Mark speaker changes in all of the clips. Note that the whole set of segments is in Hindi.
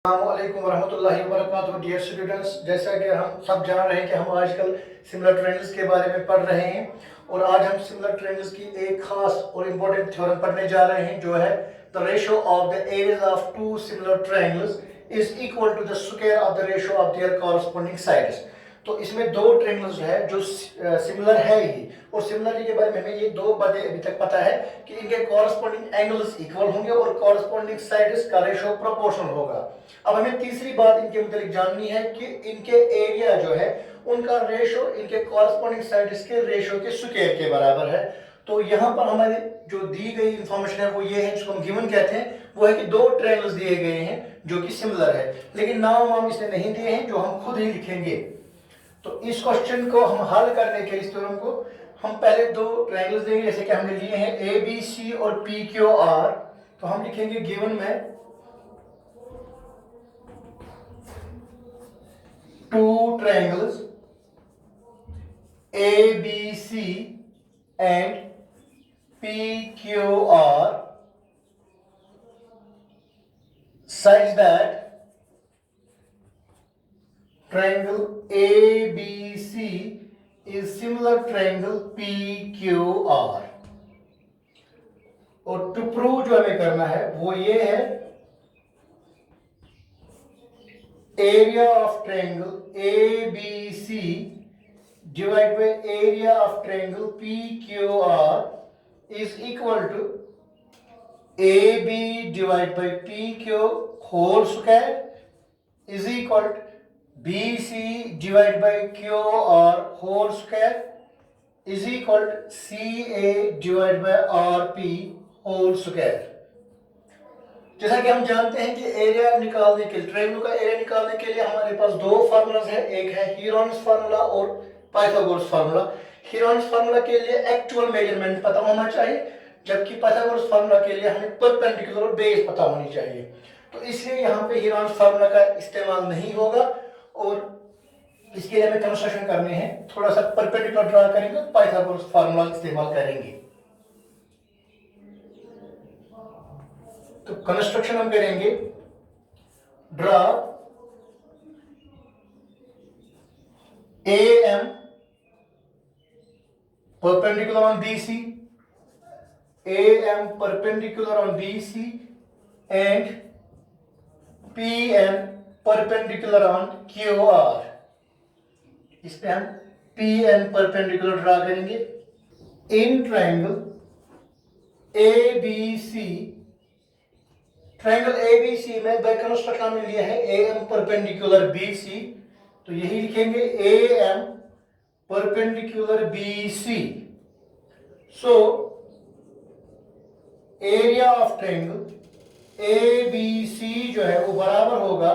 Speaker 1: अस्सलामुअलैकुम वरहमतुल्लाहि वबरकातुहू। डियर स्टूडेंट्स, जैसा कि हम सब जान रहे हैं कि हम आजकल सिमिलर ट्रेंड्स के बारे में पढ़ रहे हैं और आज हम सिमिलर ट्रेंड्स की एक खास और इम्पोर्टेंट थ्योरम पढ़ने जा रहे हैं, जो है the ratio of the areas of two similar triangles is equal to the square of the ratio of their corresponding sides. तो इसमें दो ट्रायंगल्स है जो सिमिलर है ही, और सिमिलरिटी के बारे में हमें ये दो बातें अभी तक पता है कि इनके कॉरस्पॉन्डिंग एंगल्स इक्वल होंगे और कॉरस्पॉन्डिंग साइड्स का रेशियो प्रोपोर्शनल होगा। अब हमें तीसरी बात इनके मुताबिक जाननी है कि इनके एरिया जो है उनका रेशियो इनके कॉरस्पॉन्डिंग साइड्स के रेशियो के स्क्वायर के बराबर है। तो यहाँ पर हमारी जो दी गई इंफॉर्मेशन है वो ये है, जिसको हम गिवन कहते हैं, वो है कि दो ट्रायंगल्स दिए गए हैं जो कि सिमिलर है, लेकिन नाम हम इसने नहीं दिए हैं, जो हम खुद ही लिखेंगे। तो इस क्वेश्चन को हम हल करने के इस थ्योरम को हम पहले दो ट्रायंगल्स देंगे, जैसे कि हमने लिए हैं ए बी सी और पी क्यू आर। तो हम लिखेंगे गिवन में two triangles ABC and PQR such that triangle ABC is similar triangle PQR। और टू प्रूव जो हमें करना है वो ये है, area of triangle ABC divided by area of triangle PQR is equal to AB divided by PQ whole square is equal to BC divided by QR whole square is equal to CA divided by RP whole square। जैसा कि हम जानते हैं कि एरिया निकालने के लिए, ट्रायंगल का एरिया निकालने के लिए हमारे पास दो फार्मूलाज है, एक है हीरोन्स फार्मूला और पाइथागोरस फार्मूला। हीरोन्स फार्मूला के लिए एक्चुअल मेजरमेंट पता होना चाहिए, जबकि पाइथागोरस फार्मूला के लिए हमें परपेंडिकुलर और बेस पता होनी चाहिए। तो इसलिए यहाँ पे हीरोन्स फार्मूला का इस्तेमाल नहीं होगा और इसके लिए हमें कंस्ट्रक्शन करने हैं, थोड़ा सा परपेंडिकुलर ड्रा करेंगे, पाइथागोरस फार्मूला इस्तेमाल करेंगे। तो कंस्ट्रक्शन हम करेंगे, draw AM perpendicular on BC, AM perpendicular on BC and PM perpendicular on QR। इस पे हम PM perpendicular ड्रा करेंगे। In triangle ABC, triangle ABC में बाय कंस्ट्रक्शन में लिया है AM परपेंडिकुलर BC, तो यही लिखेंगे AM perpendicular BC। So area of triangle ABC जो है वो बराबर होगा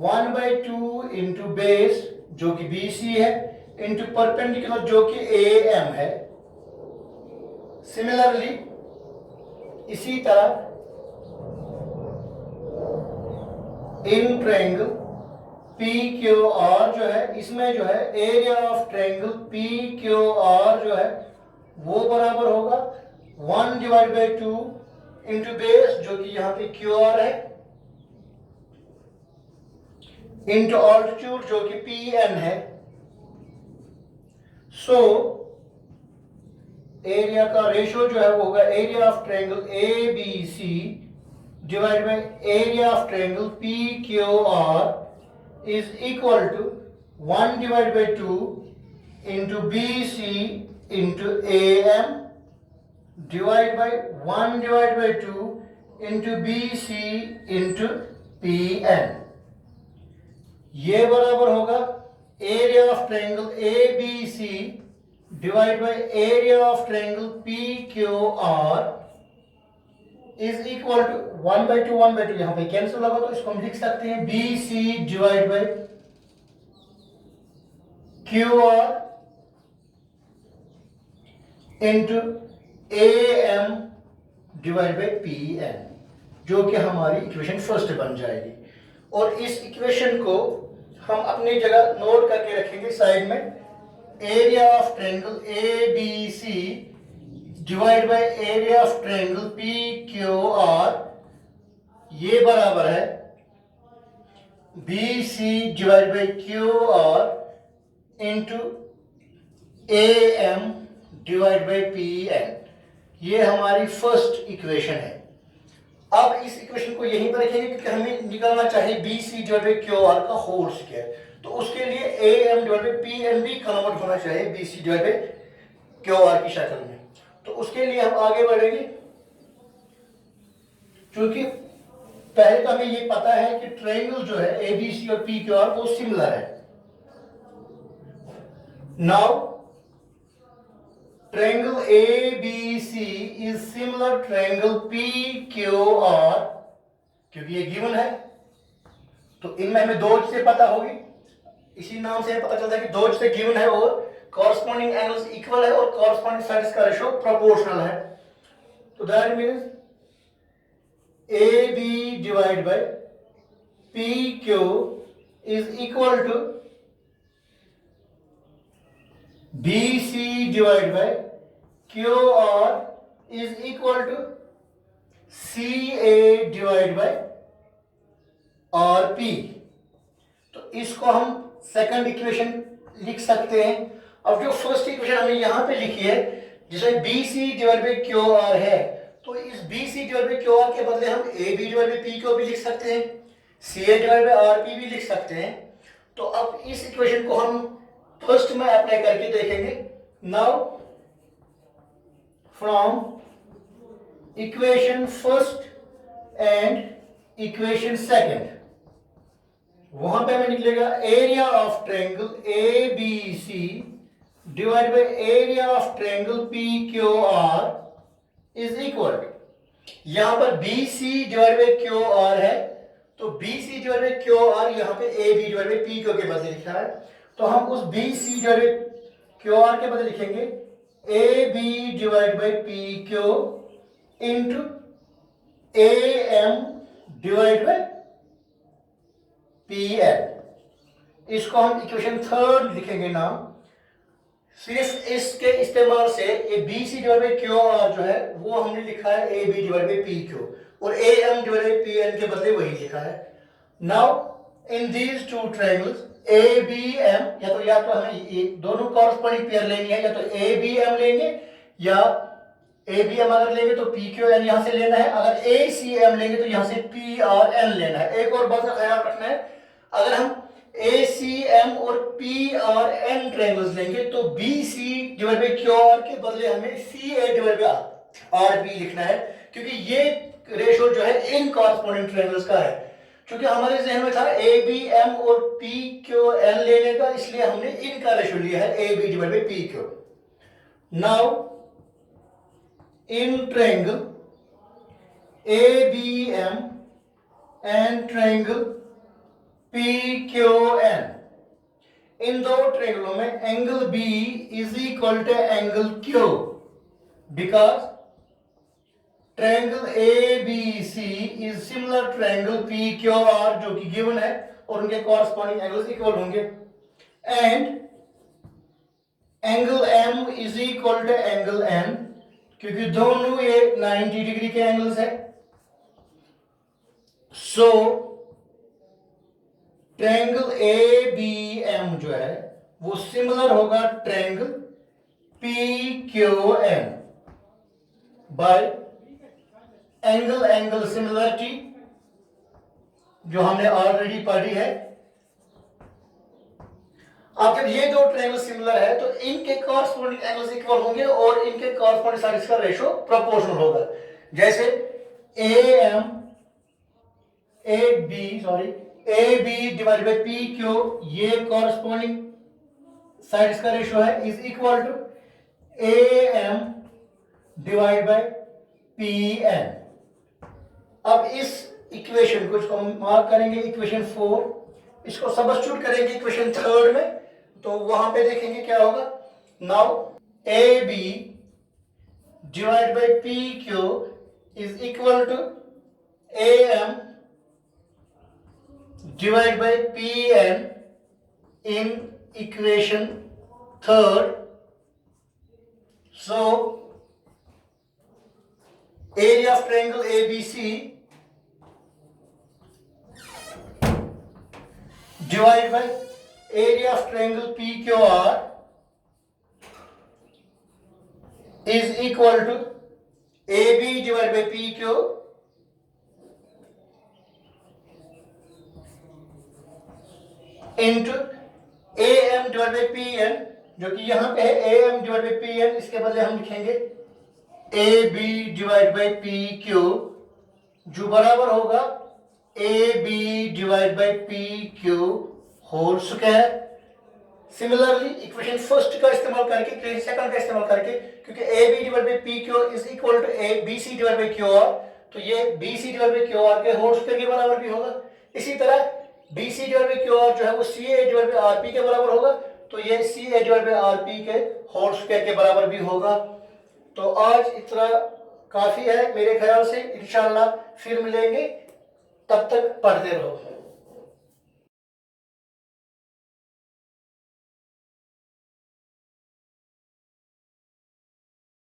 Speaker 1: 1/2 इंटू बेस जो कि BC है इंटू परपेंडिकुलर जो कि AM है। सिमिलरली इसी तरह इन ट्रायंगल PQR जो है, इसमें जो है एरिया ऑफ ट्रायंगल PQR जो है वो बराबर होगा 1/2 इंटू बेस जो कि यहाँ पे QR है इंटू ऑल्टीट्यूड जो कि PN है। सो एरिया का रेशियो जो है वो होगा area of triangle ABC divided by area of triangle PQR is equal to 1/2 into BC into AM divided by 1/2 into BC into PN। ये बराबर होगा area of triangle ABC divided by area of triangle PQR is equal to 1/2 यहाँ पे कैंसिल होगा, तो इसको हम लिख सकते हैं BC divide by QR into AM divide by PN, जो कि हमारी इक्वेशन फर्स्ट बन जाएगी। और इस इक्वेशन को हम अपनी जगह नोट करके रखेंगे साइड में, area of triangle ABC divide by area of triangle PQR, ये बराबर है BC divided by QR into AM divided by PN। ये हमारी फर्स्ट इक्वेशन है। अब इस इक्वेशन को यहीं पर रखेंगे क्योंकि हमें निकालना चाहिए BC डिवाइड बाई QR का होल स्क्वायर। तो उसके लिए AM डिवाइड बाई PN भी कन्वर्ट होना चाहिए BC डिवाइड बाई QR की शक्ल में। तो उसके लिए हम आगे बढ़ेंगे, क्योंकि पहले तो हमें ये पता है कि ट्रायंगल जो है ABC और PQR वो सिमिलर है। Now triangle ABC is similar triangle PQR, क्योंकि ये गिवन है तो इनमें हमें दो चीजें पता होगी। इसी नाम से पता चलता है कि दो चीजें गिवन है और कॉरस्पॉन्डिंग एंगल्स इक्वल है और कॉरस्पॉन्डिंग साइड्स का रेशियो प्रोपोर्शनल है। तो that means AB divide by PQ is equal to BC divided by QR is equal to CA divided by RP। तो इसको हम सेकंड इक्वेशन लिख सकते हैं। अब जो फर्स्ट इक्वेशन हमने यहां पे लिखी है जिसमें BC डिवाइड बाई QR है, तो इस BC डिवाइड बाई QR के बदले हम AB डिवाइड बाई PQ भी लिख सकते हैं, CA डिवाइड बाई RP भी लिख सकते हैं। तो अब इस इक्वेशन को हम फर्स्ट में अप्लाई करके देखेंगे। Now from equation first and equation second, वहां पे हमें निकलेगा area of triangle ABC divide by area of triangle PQR is equal to, यहां पर BC डिवाइड बाय QR है तो BC डिवाइड बाय QR यहां पे AB डिवाइड बाय PQ के बदले लिखा है, तो हम उस BC डिवाइड QR के बदले लिखेंगे AB divide by PQ into AM divide by PN। इसको हम इक्वेशन थर्ड लिखेंगे नाम। सिर्फ इसके इस्तेमाल से ये BC डिवाइड बाई QR जो है वो हमने लिखा है AB डिवाइड बाई PQ और AM डिवाइड बाई PN के बदले वही लिखा है। Now in these two triangles ABM, या तो हमें दोनों कॉरस्पॉन्डिंग पेयर लेनी है, या तो ABM लेंगे या ABM अगर लेंगे तो PQN यहां से लेना है, अगर ACM लेंगे तो यहां से PRN लेना है। एक और बात का ख्याल रखना है, अगर हम ACM और PRN ट्रायंगल्स लेंगे तो BC डिवाइड बाई QR के बदले हमें CA डिवाइड बाई RP लिखना है, क्योंकि ये रेशियो जो है इन कॉरस्पॉन्डिंग ट्रायंगल्स का है। क्योंकि हमारे जहन में था ABM और PQN लेने का, इसलिए हमने इनका रेशियो लिया है AB divide by PQ। Now in triangle ABM and triangle PQN, इन दो ट्रायंगलों में angle B is equal to angle Q, because triangle ABC is similar triangle PQR जो कि गिवन है और उनके कॉरस्पॉन्डिंग एंगल्स इक्वल होंगे, and angle M is equal to angle N, क्योंकि दोनों ये 90 डिग्री के एंगल्स है। सो ट्रायंगल ABM जो है वो सिमिलर होगा triangle PQN bye angle angle similarity जो हमने ऑलरेडी पढ़ी है। अब जब ये दो ट्रायंगल सिमिलर है तो इनके कॉरस्पॉन्डिंग एंगल्स इक्वल होंगे और इनके कॉरस्पॉन्डिंग साइड्स का रेशियो प्रोपोर्शनल होगा। जैसे AB डिवाइडेड बाय PQ, ये कॉरस्पॉन्डिंग साइड्स का रेशियो है, is equal to AM divide by PN। अब इस इक्वेशन को इसको मार्क करेंगे इक्वेशन 4, इसको सब्स्टिट्यूट करेंगे इक्वेशन थर्ड में, तो वहां पे देखेंगे क्या होगा। Now AB divide by PQ is equal to AM divide by PN in equation third. So area of triangle ABC divide by area of triangle P Q R is equal to A B divide by P Q into A M divide by P N, जो कि यहां पे है A M divide by P N, इसके बदले हम लिखेंगे A B divide by P Q, जो बराबर होगा A B divide by P Q whole square. Similarly equation first का इस्तेमाल करके, इक्वेशन सेकंड का इस्तेमाल करके, क्योंकि A B divide by P Q is equal to A B C divide by Q R, तो ये B C divide by Q R के होल स्क्वायर के बराबर भी होगा। इसी तरह B C divide by Q R जो है वो C A divide by R P के बराबर होगा, तो ये सी A divide by R P के होल स्क्वायर के बराबर भी होगा। तो आज इतना काफी है मेरे ख्याल से, इंशाल्लाह फिर मिलेंगे, तब तक पढ़ते रहो।